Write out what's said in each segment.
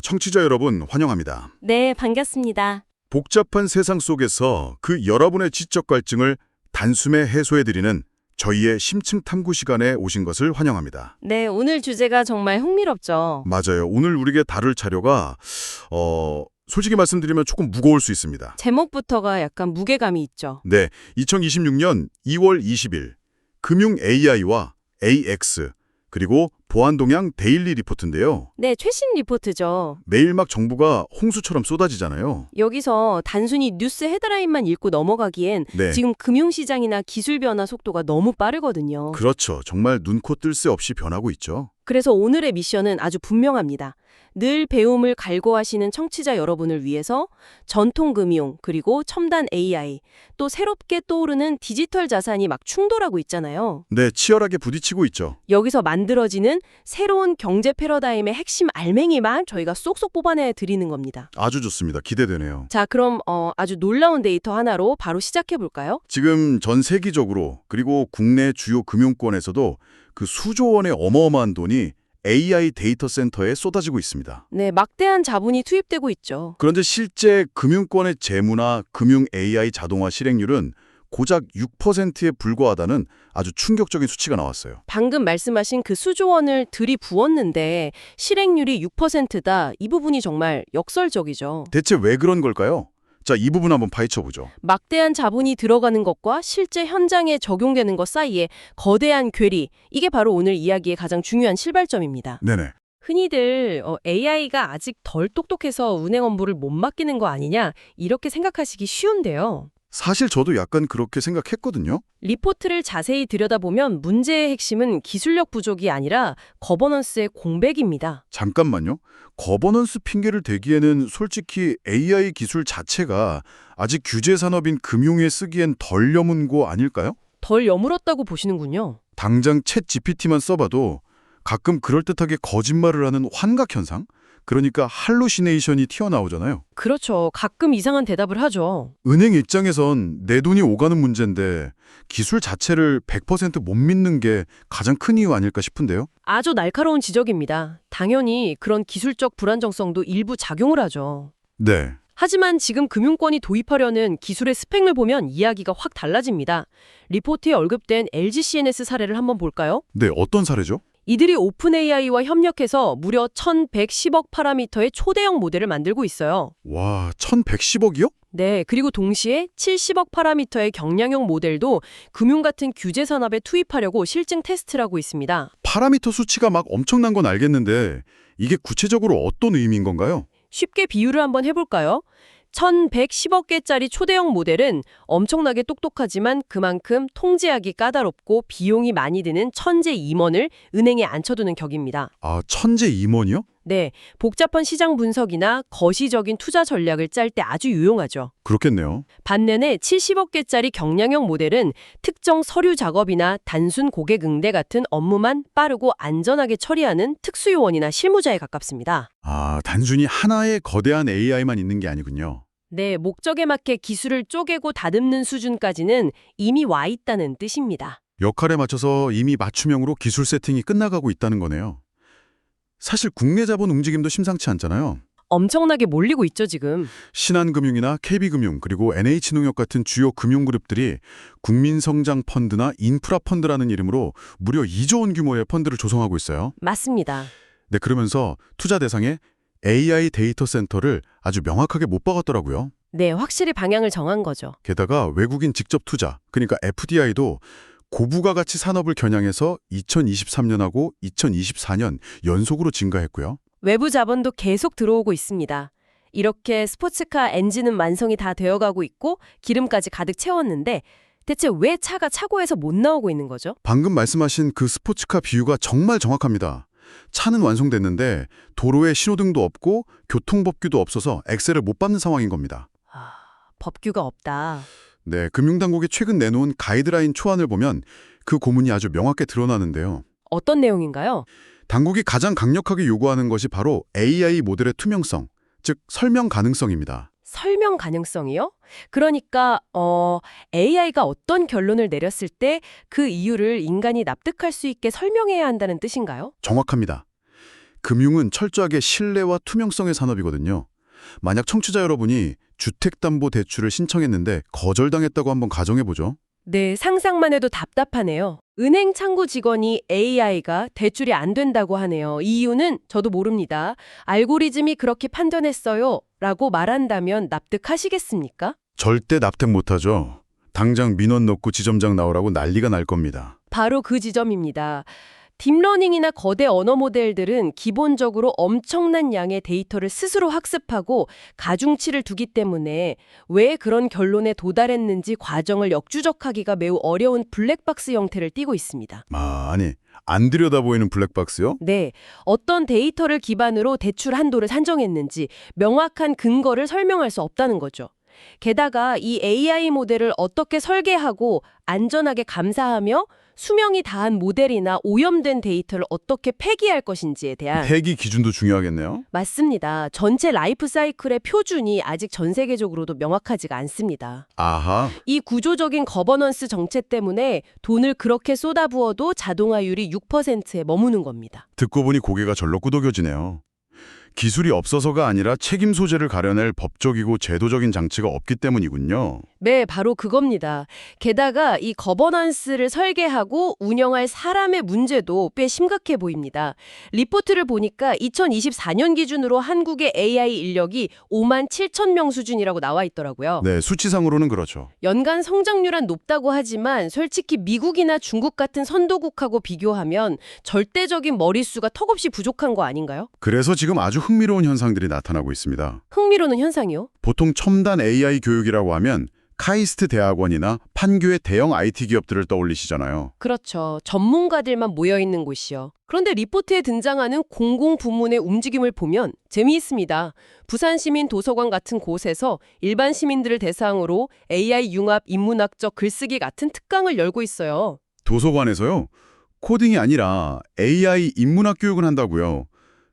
청취자 여러분 환영합니다. 네, 반갑습니다. 복잡한 세상 속에서 그 여러분의 지적 갈증을 단숨에 해소해드리는 저희의 심층 탐구 시간에 오신 것을 환영합니다. 네, 오늘 주제가 정말 흥미롭죠. 맞아요. 오늘 우리에게 다룰 자료가 솔직히 말씀드리면 조금 무거울 수 있습니다. 제목부터가 약간 무게감이 있죠. 네, 2026년 2월 20일 금융 AI와 AX 그리고 보안 동향 데일리 리포트인데요. 네, 최신 리포트죠. 매일 막 정보가 홍수처럼 쏟아지잖아요. 여기서 단순히 뉴스 헤드라인만 읽고 넘어가기엔 네. 지금 금융시장이나 기술 변화 속도가 너무 빠르거든요. 그렇죠. 정말 눈코 뜰 새 없이 변하고 있죠. 그래서 오늘의 미션은 아주 분명합니다. 늘 배움을 갈구하시는 청취자 여러분을 위해서 전통 금융, 그리고 첨단 AI, 또 새롭게 떠오르는 디지털 자산이 막 충돌하고 있잖아요. 네, 치열하게 부딪히고 있죠. 여기서 만들어지는 새로운 경제 패러다임의 핵심 알맹이만 저희가 쏙쏙 뽑아내 드리는 겁니다. 아주 좋습니다. 기대되네요. 자, 그럼 아주 놀라운 데이터 하나로 바로 시작해 볼까요? 지금 전 세계적으로 그리고 국내 주요 금융권에서도 그 수조 원의 어마어마한 돈이 AI 데이터 센터에 쏟아지고 있습니다. 네, 막대한 자본이 투입되고 있죠. 그런데 실제 금융권의 재무나 금융 AI 자동화 실행률은 고작 6%에 불과하다는 아주 충격적인 수치가 나왔어요. 방금 말씀하신 그 수조 원을 들이부었는데 실행률이 6%다. 이 부분이 정말 역설적이죠. 대체 왜 그런 걸까요? 자, 이 부분 한번 파헤쳐보죠. 막대한 자본이 들어가는 것과 실제 현장에 적용되는 것 사이에 거대한 괴리, 이게 바로 오늘 이야기의 가장 중요한 실발점입니다. 네네. 흔히들 AI가 아직 덜 똑똑해서 운행 업무를 못 맡기는 거 아니냐 이렇게 생각하시기 쉬운데요. 사실 저도 약간 그렇게 생각했거든요. 리포트를 자세히 들여다보면 문제의 핵심은 기술력 부족이 아니라 거버넌스의 공백입니다. 잠깐만요. 거버넌스 핑계를 대기에는 솔직히 AI 기술 자체가 아직 규제 산업인 금융에 쓰기엔 덜 여문 거 아닐까요? 덜 여물었다고 보시는군요. 당장 챗 GPT만 써봐도 가끔 그럴듯하게 거짓말을 하는 환각 현상? 그러니까 할루시네이션이 튀어나오잖아요. 그렇죠. 가끔 이상한 대답을 하죠. 은행 입장에선 내 돈이 오가는 문제인데 기술 자체를 100% 못 믿는 게 가장 큰 이유 아닐까 싶은데요. 아주 날카로운 지적입니다. 당연히 그런 기술적 불안정성도 일부 작용을 하죠. 네. 하지만 지금 금융권이 도입하려는 기술의 스펙을 보면 이야기가 확 달라집니다. 리포트에 언급된 LG CNS 사례를 한번 볼까요? 네, 어떤 사례죠? 이들이 오픈 AI와 협력해서 무려 1110억 파라미터의 초대형 모델을 만들고 있어요. 와, 1110억이요? 네, 그리고 동시에 70억 파라미터의 경량형 모델도 금융 같은 규제 산업에 투입하려고 실증 테스트를 하고 있습니다. 파라미터 수치가 막 엄청난 건 알겠는데 이게 구체적으로 어떤 의미인 건가요? 쉽게 비유를 한번 해볼까요? 1110억 개짜리 초대형 모델은 엄청나게 똑똑하지만 그만큼 통제하기 까다롭고 비용이 많이 드는 천재 임원을 은행에 앉혀두는 격입니다. 아, 천재 임원이요? 네, 복잡한 시장 분석이나 거시적인 투자 전략을 짤 때 아주 유용하죠. 그렇겠네요. 반면에 70억 개짜리 경량형 모델은 특정 서류 작업이나 단순 고객 응대 같은 업무만 빠르고 안전하게 처리하는 특수요원이나 실무자에 가깝습니다. 아, 단순히 하나의 거대한 AI만 있는 게 아니군요. 네, 목적에 맞게 기술을 쪼개고 다듬는 수준까지는 이미 와 있다는 뜻입니다. 역할에 맞춰서 이미 맞춤형으로 기술 세팅이 끝나가고 있다는 거네요. 사실 국내 자본 움직임도 심상치 않잖아요. 엄청나게 몰리고 있죠, 지금. 신한금융이나 KB금융 그리고 NH농협 같은 주요 금융그룹들이 국민성장펀드나 인프라펀드라는 이름으로 무려 2조 원 규모의 펀드를 조성하고 있어요. 맞습니다. 네, 그러면서 투자 대상에 AI 데이터 센터를 아주 명확하게 못 박았더라고요. 네, 확실히 방향을 정한 거죠. 게다가 외국인 직접 투자, 그러니까 FDI도 고부가 가치 산업을 겨냥해서 2023년하고 2024년 연속으로 증가했고요. 외부 자본도 계속 들어오고 있습니다. 이렇게 스포츠카 엔진은 완성이 다 되어가고 있고 기름까지 가득 채웠는데 대체 왜 차가 차고에서 못 나오고 있는 거죠? 방금 말씀하신 그 스포츠카 비유가 정말 정확합니다. 차는 완성됐는데 도로에 신호등도 없고 교통법규도 없어서 엑셀을 못 밟는 상황인 겁니다. 법규가 없다. 네, 금융당국이 최근 내놓은 가이드라인 초안을 보면 그 고문이 아주 명확하게 드러나는데요. 어떤 내용인가요? 당국이 가장 강력하게 요구하는 것이 바로 AI 모델의 투명성, 즉 설명 가능성입니다. 설명 가능성이요? 그러니까 AI가 어떤 결론을 내렸을 때 그 이유를 인간이 납득할 수 있게 설명해야 한다는 뜻인가요? 정확합니다. 금융은 철저하게 신뢰와 투명성의 산업이거든요. 만약 청취자 여러분이 주택담보대출을 신청했는데 거절당했다고 한번 가정해보죠. 네, 상상만 해도 답답하네요. 은행 창구 직원이 AI가 대출이 안 된다고 하네요. 이유는 저도 모릅니다. 알고리즘이 그렇게 판단했어요. 라고 말한다면 납득하시겠습니까? 절대 납득 못하죠. 당장 민원 넣고 지점장 나오라고 난리가 날 겁니다. 바로 그 지점입니다. 딥러닝이나 거대 언어 모델들은 기본적으로 엄청난 양의 데이터를 스스로 학습하고 가중치를 두기 때문에 왜 그런 결론에 도달했는지 과정을 역추적하기가 매우 어려운 블랙박스 형태를 띠고 있습니다. 아니, 안 들여다보이는 블랙박스요? 네, 어떤 데이터를 기반으로 대출 한도를 산정했는지 명확한 근거를 설명할 수 없다는 거죠. 게다가 이 AI 모델을 어떻게 설계하고 안전하게 감사하며 수명이 다한 모델이나 오염된 데이터를 어떻게 폐기할 것인지에 대한 폐기 기준도 중요하겠네요. 맞습니다. 전체 라이프 사이클의 표준이 아직 전 세계적으로도 명확하지가 않습니다. 아하, 이 구조적인 거버넌스 정책 때문에 돈을 그렇게 쏟아부어도 자동화율이 6%에 머무는 겁니다. 듣고 보니 고개가 절로 끄덕여지네요. 기술이 없어서가 아니라 책임 소재를 가려낼 법적이고 제도적인 장치가 없기 때문이군요. 네, 바로 그겁니다. 게다가 이 거버넌스를 설계하고 운영할 사람의 문제도 꽤 심각해 보입니다. 리포트를 보니까 2024년 기준으로 한국의 AI 인력이 5만 7천 명 수준이라고 나와 있더라고요. 네, 수치상으로는 그렇죠. 연간 성장률은 높다고 하지만 솔직히 미국이나 중국 같은 선도국하고 비교하면 절대적인 머릿수가 턱없이 부족한 거 아닌가요? 그래서 지금 아주 흥미로운 현상들이 나타나고 있습니다. 흥미로운 현상이요? 보통 첨단 AI 교육이라고 하면 카이스트 대학원이나 판교의 대형 IT 기업들을 떠올리시잖아요. 그렇죠. 전문가들만 모여있는 곳이요. 그런데 리포트에 등장하는 공공부문의 움직임을 보면 재미있습니다. 부산시민도서관 같은 곳에서 일반 시민들을 대상으로 AI 융합 인문학적 글쓰기 같은 특강을 열고 있어요. 도서관에서요? 코딩이 아니라 AI 인문학 교육을 한다고요.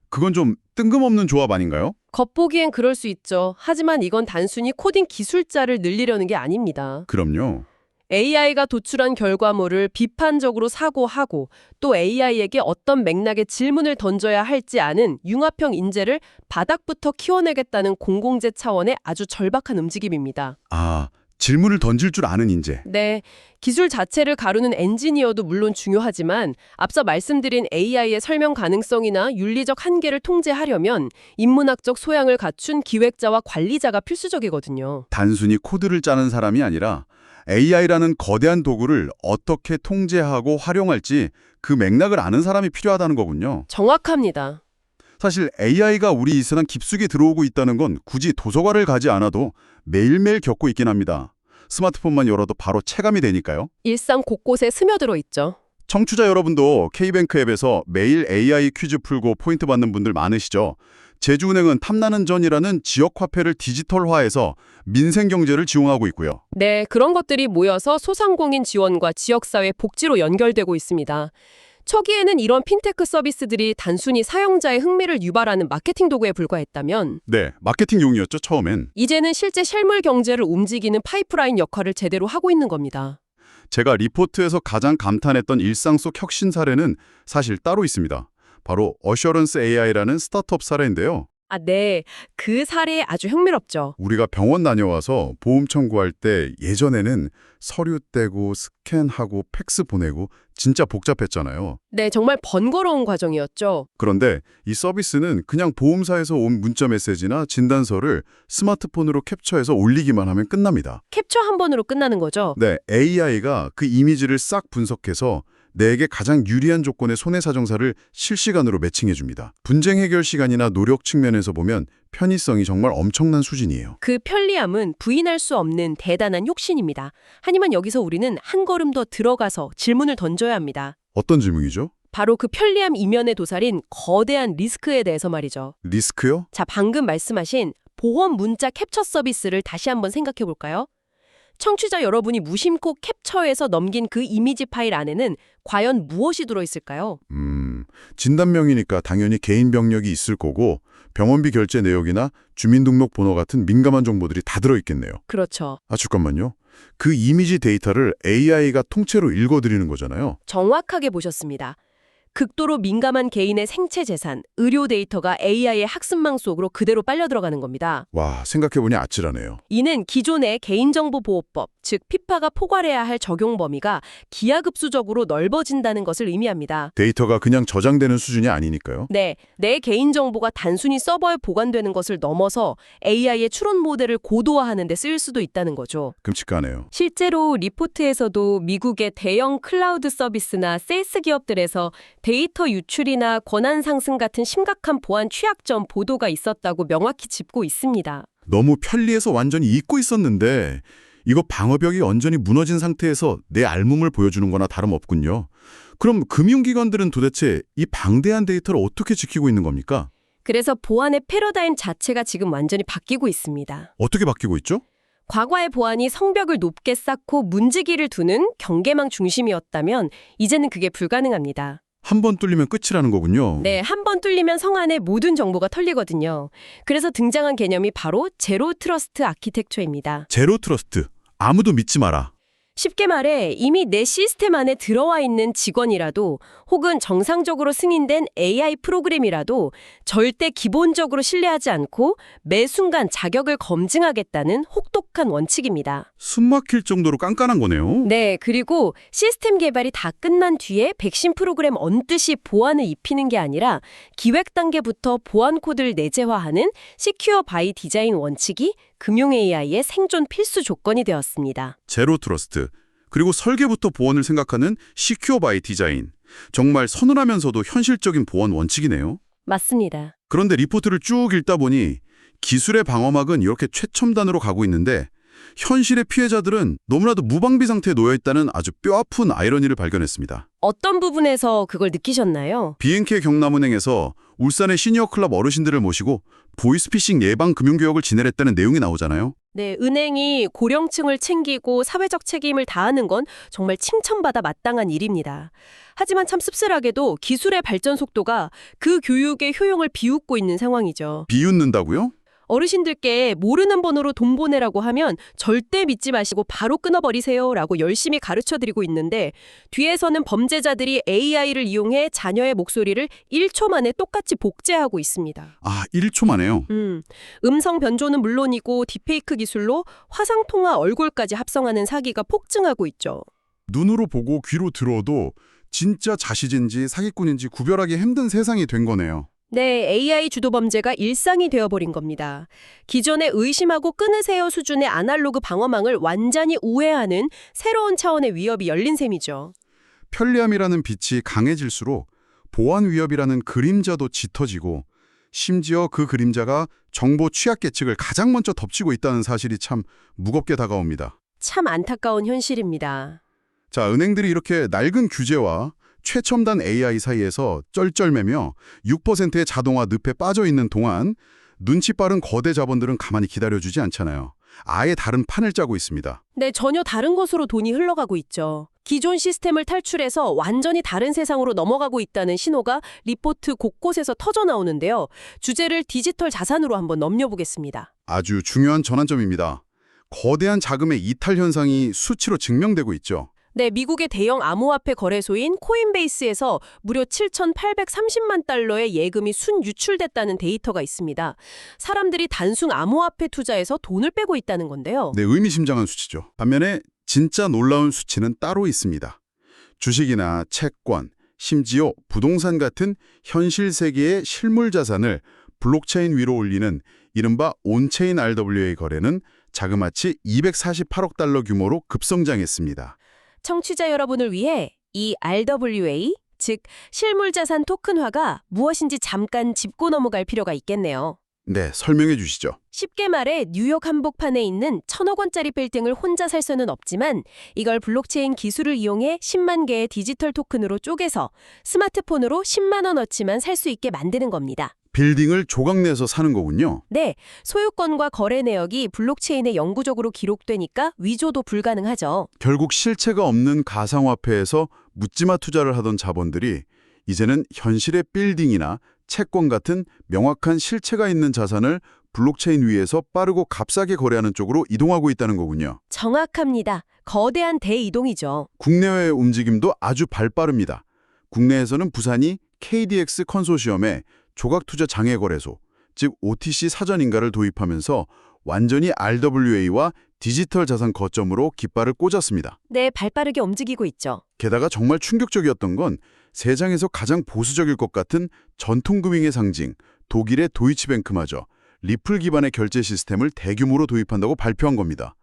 그건 좀 뜬금없는 조합 아닌가요? 겉보기엔 그럴 수 있죠. 하지만 이건 단순히 코딩 기술자를 늘리려는 게 아닙니다. 그럼요. AI가 도출한 결과물을 비판적으로 사고하고 또 AI에게 어떤 맥락의 질문을 던져야 할지 아는 융합형 인재를 바닥부터 키워내겠다는 공공재 차원의 아주 절박한 움직임입니다. 아, 질문을 던질 줄 아는 인재. 네, 기술 자체를 가루는 엔지니어도 물론 중요하지만 앞서 말씀드린 AI의 설명 가능성이나 윤리적 한계를 통제하려면 인문학적 소양을 갖춘 기획자와 관리자가 필수적이거든요. 단순히 코드를 짜는 사람이 아니라 AI라는 거대한 도구를 어떻게 통제하고 활용할지 그 맥락을 아는 사람이 필요하다는 거군요. 정확합니다. 사실 AI가 우리 일상 깊숙이 들어오고 있다는 건 굳이 도서관을 가지 않아도 매일매일 겪고 있긴 합니다. 스마트폰만 열어도 바로 체감이 되니까요. 일상 곳곳에 스며들어 있죠. 청취자 여러분도 K뱅크 앱에서 매일 AI 퀴즈 풀고 포인트 받는 분들 많으시죠? 제주은행은 탐나는 전이라는 지역화폐를 디지털화해서 민생경제를 지원하고 있고요. 네, 그런 것들이 모여서 소상공인 지원과 지역사회 복지로 연결되고 있습니다. 초기에는 이런 핀테크 서비스들이 단순히 사용자의 흥미를 유발하는 마케팅 도구에 불과했다면 네, 마케팅용이었죠, 처음엔. 이제는 실제 실물 경제를 움직이는 파이프라인 역할을 제대로 하고 있는 겁니다. 제가 리포트에서 가장 감탄했던 일상 속 혁신 사례는 사실 따로 있습니다. 바로 어셔런스 AI라는 스타트업 사례인데요. 아, 네. 그 사례 아주 흥미롭죠. 우리가 병원 다녀와서 보험 청구할 때 예전에는 서류 떼고 스캔하고 팩스 보내고 진짜 복잡했잖아요. 네, 정말 번거로운 과정이었죠. 그런데 이 서비스는 그냥 보험사에서 온 문자 메시지나 진단서를 스마트폰으로 캡처해서 올리기만 하면 끝납니다. 캡처 한 번으로 끝나는 거죠. 네, AI가 그 이미지를 싹 분석해서 내게 가장 유리한 조건의 손해사정사를 실시간으로 매칭해줍니다. 분쟁 해결 시간이나 노력 측면에서 보면 편의성이 정말 엄청난 수준이에요. 그 편리함은 부인할 수 없는 대단한 혁신입니다. 하지만 여기서 우리는 한 걸음 더 들어가서 질문을 던져야 합니다. 어떤 질문이죠? 바로 그 편리함 이면에 도사린 거대한 리스크에 대해서 말이죠. 리스크요? 자, 방금 말씀하신 보험 문자 캡처 서비스를 다시 한번 생각해 볼까요? 청취자 여러분이 무심코 캡처해서 넘긴 그 이미지 파일 안에는 과연 무엇이 들어있을까요? 진단명이니까 당연히 개인 병력이 있을 거고 병원비 결제 내역이나 주민등록번호 같은 민감한 정보들이 다 들어있겠네요. 그렇죠. 아, 잠깐만요. 그 이미지 데이터를 AI가 통째로 읽어드리는 거잖아요. 정확하게 보셨습니다. 극도로 민감한 개인의 생체 재산, 의료 데이터가 AI의 학습망 속으로 그대로 빨려 들어가는 겁니다. 와, 생각해보니 아찔하네요. 이는 기존의 개인정보보호법, 즉 피파가 포괄해야 할 적용 범위가 기하급수적으로 넓어진다는 것을 의미합니다. 데이터가 그냥 저장되는 수준이 아니니까요. 네, 내 개인정보가 단순히 서버에 보관되는 것을 넘어서 AI의 추론 모델을 고도화하는 데 쓰일 수도 있다는 거죠. 끔찍하네요. 실제로 리포트에서도 미국의 대형 클라우드 서비스나 세이스 기업들에서 데이터 유출이나 권한 상승 같은 심각한 보안 취약점 보도가 있었다고 명확히 짚고 있습니다. 너무 편리해서 완전히 잊고 있었는데 이거 방어벽이 완전히 무너진 상태에서 내 알몸을 보여주는 거나 다름없군요. 그럼 금융기관들은 도대체 이 방대한 데이터를 어떻게 지키고 있는 겁니까? 그래서 보안의 패러다임 자체가 지금 완전히 바뀌고 있습니다. 어떻게 바뀌고 있죠? 과거의 보안이 성벽을 높게 쌓고 문지기를 두는 경계망 중심이었다면 이제는 그게 불가능합니다. 한 번 뚫리면 끝이라는 거군요. 네, 한 번 뚫리면 성 안에 모든 정보가 털리거든요. 그래서 등장한 개념이 바로 제로 트러스트 아키텍처입니다. 제로 트러스트. 아무도 믿지 마라. 쉽게 말해 이미 내 시스템 안에 들어와 있는 직원이라도 혹은 정상적으로 승인된 AI 프로그램이라도 절대 기본적으로 신뢰하지 않고 매 순간 자격을 검증하겠다는 혹독한 원칙입니다. 숨 막힐 정도로 깐깐한 거네요. 네, 그리고 시스템 개발이 다 끝난 뒤에 백신 프로그램 언뜻이 보안을 입히는 게 아니라 기획 단계부터 보안 코드를 내재화하는 시큐어 바이 디자인 원칙이 금융 AI의 생존 필수 조건이 되었습니다. 제로 트러스트. 그리고 설계부터 보안을 생각하는 시큐어 바이 디자인. 정말 서늘하면서도 현실적인 보안 원칙이네요. 맞습니다. 그런데 리포트를 쭉 읽다 보니 기술의 방어막은 이렇게 최첨단으로 가고 있는데 현실의 피해자들은 너무나도 무방비 상태에 놓여 있다는 아주 뼈아픈 아이러니를 발견했습니다. 어떤 부분에서 그걸 느끼셨나요? BNK 경남은행에서 울산의 시니어 클럽 어르신들을 모시고 보이스피싱 예방 금융교육을 진행했다는 내용이 나오잖아요. 네, 은행이 고령층을 챙기고 사회적 책임을 다하는 건 정말 칭찬받아 마땅한 일입니다. 하지만 참 씁쓸하게도 기술의 발전 속도가 그 교육의 효용을 비웃고 있는 상황이죠. 비웃는다고요? 어르신들께 모르는 번호로 돈 보내라고 하면 절대 믿지 마시고 바로 끊어버리세요 라고 열심히 가르쳐드리고 있는데 뒤에서는 범죄자들이 AI를 이용해 자녀의 목소리를 1초 만에 똑같이 복제하고 있습니다. 아, 1초 만에요. 음성 변조는 물론이고 딥페이크 기술로 화상통화 얼굴까지 합성하는 사기가 폭증하고 있죠. 눈으로 보고 귀로 들어도 진짜 자시진지 사기꾼인지 구별하기 힘든 세상이 된 거네요. 네, AI 주도 범죄가 일상이 되어버린 겁니다. 기존의 의심하고 끊으세요 수준의 아날로그 방어망을 완전히 우회하는 새로운 차원의 위협이 열린 셈이죠. 편리함이라는 빛이 강해질수록 보안 위협이라는 그림자도 짙어지고 심지어 그 그림자가 정보 취약계층을 가장 먼저 덮치고 있다는 사실이 참 무겁게 다가옵니다. 참 안타까운 현실입니다. 자, 은행들이 이렇게 낡은 규제와 최첨단 AI 사이에서 쩔쩔매며 6%의 자동화 늪에 빠져 있는 동안 눈치 빠른 거대 자본들은 가만히 기다려주지 않잖아요. 아예 다른 판을 짜고 있습니다. 네, 전혀 다른 곳으로 돈이 흘러가고 있죠. 기존 시스템을 탈출해서 완전히 다른 세상으로 넘어가고 있다는 신호가 리포트 곳곳에서 터져 나오는데요. 주제를 디지털 자산으로 한번 넘겨보겠습니다. 아주 중요한 전환점입니다. 거대한 자금의 이탈 현상이 수치로 증명되고 있죠. 네, 미국의 대형 암호화폐 거래소인 코인베이스에서 무려 7,830만 달러의 예금이 순유출됐다는 데이터가 있습니다. 사람들이 단순 암호화폐 투자에서 돈을 빼고 있다는 건데요. 네, 의미심장한 수치죠. 반면에 진짜 놀라운 수치는 따로 있습니다. 주식이나 채권, 심지어 부동산 같은 현실 세계의 실물 자산을 블록체인 위로 올리는 이른바 온체인 RWA 거래는 자그마치 248억 달러 규모로 급성장했습니다. 청취자 여러분을 위해 이 RWA, 즉 실물자산 토큰화가 무엇인지 잠깐 짚고 넘어갈 필요가 있겠네요. 네, 설명해 주시죠. 쉽게 말해 뉴욕 한복판에 있는 1,000억 원짜리 빌딩을 혼자 살 수는 없지만 이걸 블록체인 기술을 이용해 10만 개의 디지털 토큰으로 쪼개서 스마트폰으로 10만 원어치만 살 수 있게 만드는 겁니다. 빌딩을 조각내서 사는 거군요. 네, 소유권과 거래 내역이 블록체인에 영구적으로 기록되니까 위조도 불가능하죠. 결국 실체가 없는 가상화폐에서 묻지마 투자를 하던 자본들이 이제는 현실의 빌딩이나 채권 같은 명확한 실체가 있는 자산을 블록체인 위에서 빠르고 값싸게 거래하는 쪽으로 이동하고 있다는 거군요. 정확합니다. 거대한 대이동이죠. 국내외 움직임도 아주 발빠릅니다. 국내에서는 부산이 KDX 컨소시엄에 조각투자 장외거래소, 즉 OTC 사전인가를 도입하면서 완전히 RWA와 디지털 자산 거점으로 깃발을 꽂았습니다. 네, 발빠르게 움직이고 있죠. 게다가 정말 충격적이었던 건 세상에서 가장 보수적일 것 같은 전통금융의 상징, 독일의 도이치뱅크마저 리플 기반의 결제 시스템을 대규모로 도입한다고 발표한 겁니다.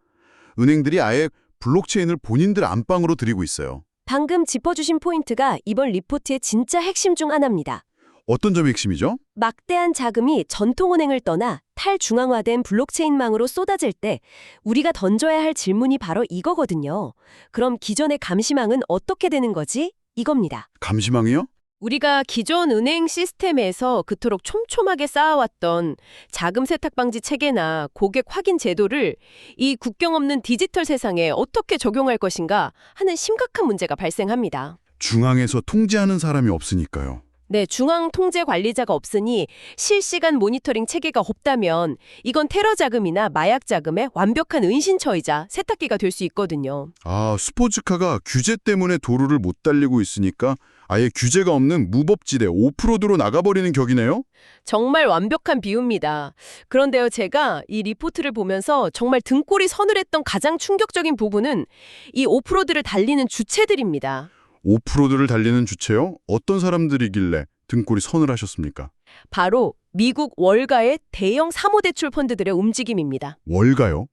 은행들이 아예 블록체인을 본인들 안방으로 들이고 있어요. 방금 짚어주신 포인트가 이번 리포트의 진짜 핵심 중 하나입니다. 어떤 점이 핵심이죠? 막대한 자금이 전통은행을 떠나 탈중앙화된 블록체인망으로 쏟아질 때 우리가 던져야 할 질문이 바로 이거거든요. 그럼 기존의 감시망은 어떻게 되는 거지? 이겁니다. 감시망이요? 우리가 기존 은행 시스템에서 그토록 촘촘하게 쌓아왔던 자금 세탁 방지 체계나 고객 확인 제도를 이 국경 없는 디지털 세상에 어떻게 적용할 것인가 하는 심각한 문제가 발생합니다. 중앙에서 통제하는 사람이 없으니까요. 네, 중앙 통제 관리자가 없으니 실시간 모니터링 체계가 없다면 이건 테러 자금이나 마약 자금의 완벽한 은신처이자 세탁기가 될 수 있거든요. 아, 스포츠카가 규제 때문에 도로를 못 달리고 있으니까 아예 규제가 없는 무법지대 오프로드로 나가버리는 격이네요? 정말 완벽한 비유입니다. 그런데요, 제가 이 리포트를 보면서 정말 등골이 서늘했던 가장 충격적인 부분은 이 오프로드를 달리는 주체들입니다. 오프로드를 달리는 주체요? 어떤 사람들이길래 등골이 서늘하셨습니까? 바로 미국 월가의 대형 사모대출 펀드들의 움직임입니다. 월가요?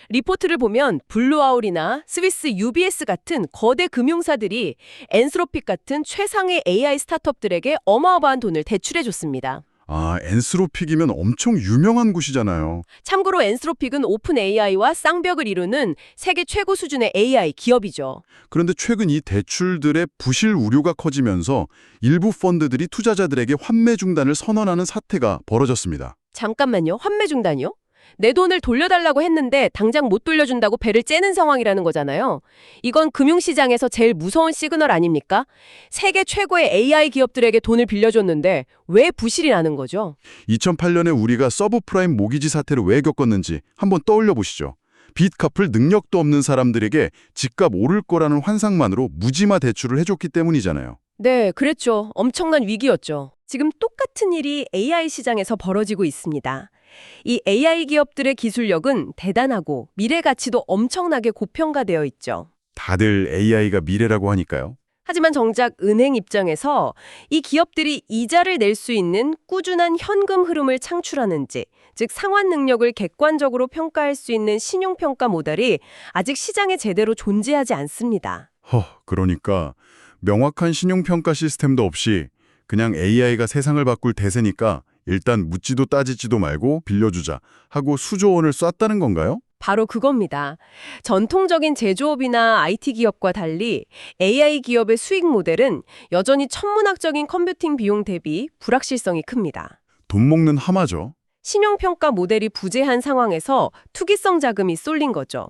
리포트를 보면 블루아울이나 스위스 UBS 같은 거대 금융사들이 엔스로픽 같은 최상의 AI 스타트업들에게 어마어마한 돈을 대출해줬습니다. 아, 엔스로픽이면 엄청 유명한 곳이잖아요. 참고로 엔스로픽은 오픈 AI와 쌍벽을 이루는 세계 최고 수준의 AI 기업이죠. 그런데 최근 이 대출들의 부실 우려가 커지면서 일부 펀드들이 투자자들에게 환매 중단을 선언하는 사태가 벌어졌습니다. 잠깐만요. 환매 중단이요? 내 돈을 돌려달라고 했는데 당장 못 돌려준다고 배를 째는 상황이라는 거잖아요. 이건 금융시장에서 제일 무서운 시그널 아닙니까? 세계 최고의 AI 기업들에게 돈을 빌려줬는데 왜 부실이 나는 거죠? 2008년에 우리가 서브프라임 모기지 사태를 왜 겪었는지 한번 떠올려 보시죠. 빚 갚을 능력도 없는 사람들에게 집값 오를 거라는 환상만으로 무지마 대출을 해줬기 때문이잖아요. 네, 그랬죠. 엄청난 위기였죠. 지금 똑같은 일이 AI 시장에서 벌어지고 있습니다. 이 AI 기업들의 기술력은 대단하고 미래 가치도 엄청나게 고평가되어 있죠. 다들 AI가 미래라고 하니까요. 하지만 정작 은행 입장에서 이 기업들이 이자를 낼 수 있는 꾸준한 현금 흐름을 창출하는지, 즉 상환 능력을 객관적으로 평가할 수 있는 신용평가 모델이 아직 시장에 제대로 존재하지 않습니다. 그러니까 명확한 신용평가 시스템도 없이 그냥 AI가 세상을 바꿀 대세니까 일단 묻지도 따지지도 말고 빌려주자 하고 수조 원을 쐈다는 건가요? 바로 그겁니다. 전통적인 제조업이나 IT 기업과 달리 AI 기업의 수익 모델은 여전히 천문학적인 컴퓨팅 비용 대비 불확실성이 큽니다. 돈 먹는 하마죠. 신용평가 모델이 부재한 상황에서 투기성 자금이 쏠린 거죠.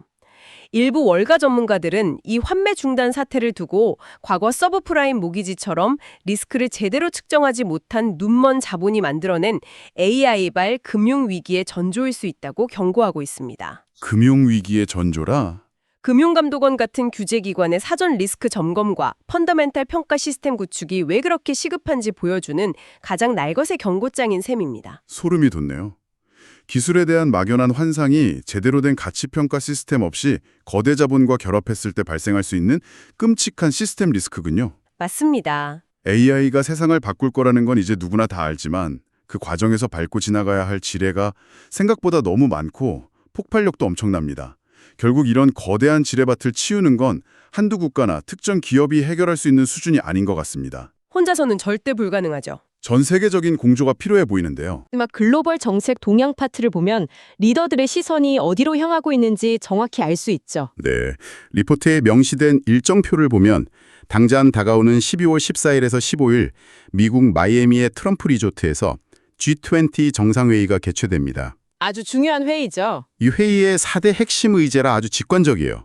일부 월가 전문가들은 이 환매 중단 사태를 두고 과거 서브프라임 모기지처럼 리스크를 제대로 측정하지 못한 눈먼 자본이 만들어낸 AI발 금융위기의 전조일 수 있다고 경고하고 있습니다. 금융위기의 전조라? 금융감독원 같은 규제기관의 사전 리스크 점검과 펀더멘탈 평가 시스템 구축이 왜 그렇게 시급한지 보여주는 가장 날것의 경고장인 셈입니다. 소름이 돋네요. 기술에 대한 막연한 환상이 제대로 된 가치평가 시스템 없이 거대 자본과 결합했을 때 발생할 수 있는 끔찍한 시스템 리스크군요. 맞습니다. AI가 세상을 바꿀 거라는 건 이제 누구나 다 알지만 그 과정에서 밟고 지나가야 할 지뢰가 생각보다 너무 많고 폭발력도 엄청납니다. 결국 이런 거대한 지뢰밭을 치우는 건 한두 국가나 특정 기업이 해결할 수 있는 수준이 아닌 것 같습니다. 혼자서는 절대 불가능하죠. 전 세계적인 공조가 필요해 보이는데요. 막 글로벌 정책 동향 파트를 보면 리더들의 시선이 어디로 향하고 있는지 정확히 알 수 있죠. 네, 리포트에 명시된 일정표를 보면 당장 다가오는 12월 14일에서 15일 미국 마이애미의 트럼프 리조트에서 G20 정상회의가 개최됩니다. 아주 중요한 회의죠. 이 회의의 4대 핵심 의제라 아주 직관적이에요.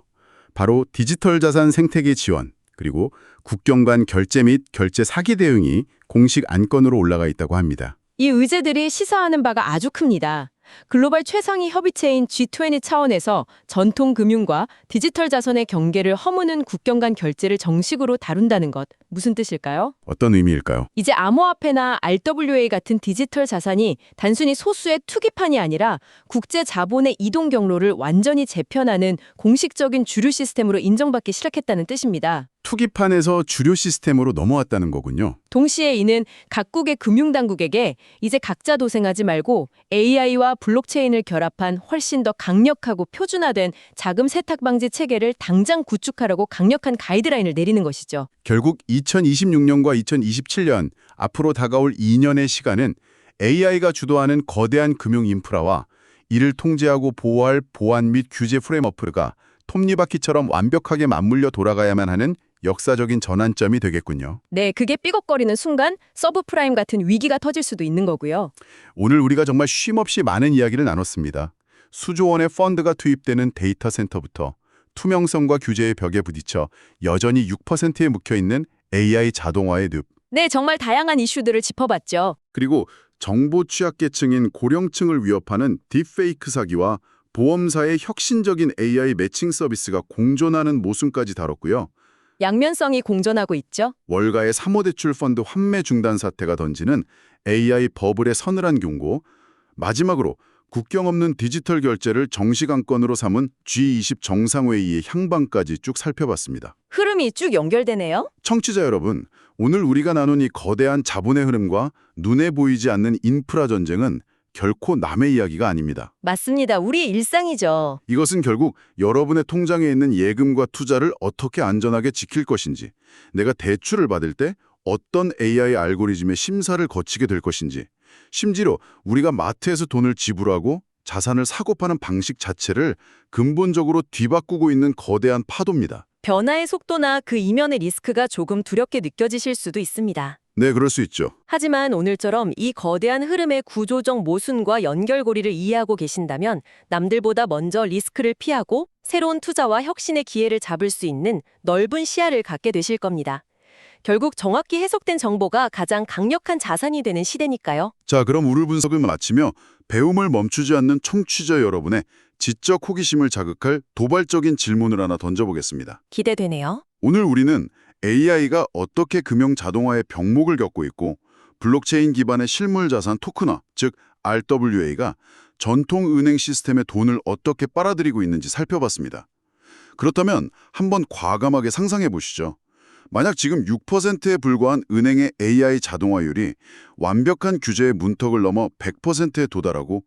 바로 디지털 자산 생태계 지원, 그리고 국경 간 결제 및 결제 사기 대응이 공식 안건으로 올라가 있다고 합니다. 이 의제들이 시사하는 바가 아주 큽니다. 글로벌 최상위 협의체인 G20 차원에서 전통 금융과 디지털 자산의 경계를 허무는 국경 간 결제를 정식으로 다룬다는 것. 무슨 뜻일까요? 어떤 의미일까요? 이제 암호화폐나 RWA 같은 디지털 자산이 단순히 소수의 투기판이 아니라 국제 자본의 이동 경로를 완전히 재편하는 공식적인 주류 시스템으로 인정받기 시작했다는 뜻입니다. 투기판에서 주류 시스템으로 넘어왔다는 거군요. 동시에 이는 각국의 금융당국에게 이제 각자 도생하지 말고 AI와 블록체인을 결합한 훨씬 더 강력하고 표준화된 자금 세탁 방지 체계를 당장 구축하라고 강력한 가이드라인을 내리는 것이죠. 결국 2026년과 2027년 앞으로 다가올 2년의 시간은 AI가 주도하는 거대한 금융 인프라와 이를 통제하고 보호할 보안 및 규제 프레임워크가 톱니바퀴처럼 완벽하게 맞물려 돌아가야만 하는 역사적인 전환점이 되겠군요. 네, 그게 삐걱거리는 순간 서브프라임 같은 위기가 터질 수도 있는 거고요. 오늘 우리가 정말 쉼없이 많은 이야기를 나눴습니다. 수조 원의 펀드가 투입되는 데이터 센터부터 투명성과 규제의 벽에 부딪혀 여전히 6%에 묵혀있는 AI 자동화의 늪, 네, 정말 다양한 이슈들을 짚어봤죠. 그리고 정보 취약계층인 고령층을 위협하는 딥페이크 사기와 보험사의 혁신적인 AI 매칭 서비스가 공존하는 모순까지 다뤘고요. 양면성이 공존하고 있죠. 월가의 사모대출 펀드 환매 중단 사태가 던지는 AI 버블의 서늘한 경고, 마지막으로 국경 없는 디지털 결제를 정식 안건으로 삼은 G20 정상회의의 향방까지 쭉 살펴봤습니다. 흐름이 쭉 연결되네요. 청취자 여러분, 오늘 우리가 나눈 이 거대한 자본의 흐름과 눈에 보이지 않는 인프라 전쟁은 결코 남의 이야기가 아닙니다. 맞습니다. 우리의 일상이죠. 이것은 결국 여러분의 통장에 있는 예금과 투자를 어떻게 안전하게 지킬 것인지, 내가 대출을 받을 때 어떤 AI 알고리즘의 심사를 거치게 될 것인지, 심지어 우리가 마트에서 돈을 지불하고 자산을 사고 파는 방식 자체를 근본적으로 뒤바꾸고 있는 거대한 파도입니다. 변화의 속도나 그 이면의 리스크가 조금 두렵게 느껴지실 수도 있습니다. 네, 그럴 수 있죠. 하지만 오늘처럼 이 거대한 흐름의 구조적 모순과 연결고리를 이해하고 계신다면 남들보다 먼저 리스크를 피하고 새로운 투자와 혁신의 기회를 잡을 수 있는 넓은 시야를 갖게 되실 겁니다. 결국 정확히 해석된 정보가 가장 강력한 자산이 되는 시대니까요. 자, 그럼 우를 분석을 마치며 배움을 멈추지 않는 청취자 여러분의 지적 호기심을 자극할 도발적인 질문을 하나 던져보겠습니다. 기대되네요. 오늘 우리는 AI가 어떻게 금융 자동화의 병목을 겪고 있고 블록체인 기반의 실물 자산 토큰화, 즉 RWA가 전통 은행 시스템의 돈을 어떻게 빨아들이고 있는지 살펴봤습니다. 그렇다면 한번 과감하게 상상해 보시죠. 만약 지금 6%에 불과한 은행의 AI 자동화율이 완벽한 규제의 문턱을 넘어 100%에 도달하고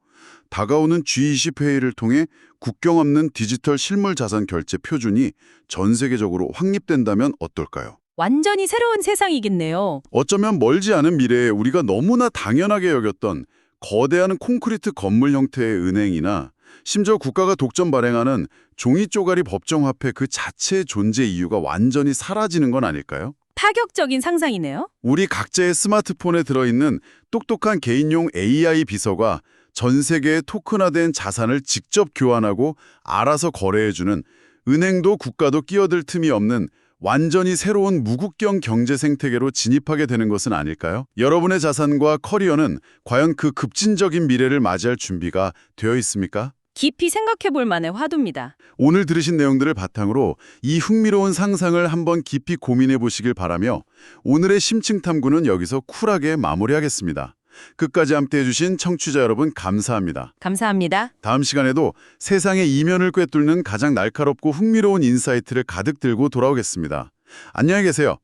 다가오는 G20 회의를 통해 국경 없는 디지털 실물 자산 결제 표준이 전 세계적으로 확립된다면 어떨까요? 완전히 새로운 세상이겠네요. 어쩌면 멀지 않은 미래에 우리가 너무나 당연하게 여겼던 거대한 콘크리트 건물 형태의 은행이나 심지어 국가가 독점 발행하는 종이 쪼가리 법정화폐 그 자체의 존재 이유가 완전히 사라지는 건 아닐까요? 파격적인 상상이네요. 우리 각자의 스마트폰에 들어있는 똑똑한 개인용 AI 비서가 전 세계의 토큰화된 자산을 직접 교환하고 알아서 거래해주는, 은행도 국가도 끼어들 틈이 없는 완전히 새로운 무국경 경제 생태계로 진입하게 되는 것은 아닐까요? 여러분의 자산과 커리어는 과연 그 급진적인 미래를 맞이할 준비가 되어 있습니까? 깊이 생각해 볼 만한 화두입니다. 오늘 들으신 내용들을 바탕으로 이 흥미로운 상상을 한번 깊이 고민해 보시길 바라며 오늘의 심층 탐구는 여기서 쿨하게 마무리하겠습니다. 끝까지 함께해 주신 청취자 여러분 감사합니다. 감사합니다. 다음 시간에도 세상의 이면을 꿰뚫는 가장 날카롭고 흥미로운 인사이트를 가득 들고 돌아오겠습니다. 안녕히 계세요.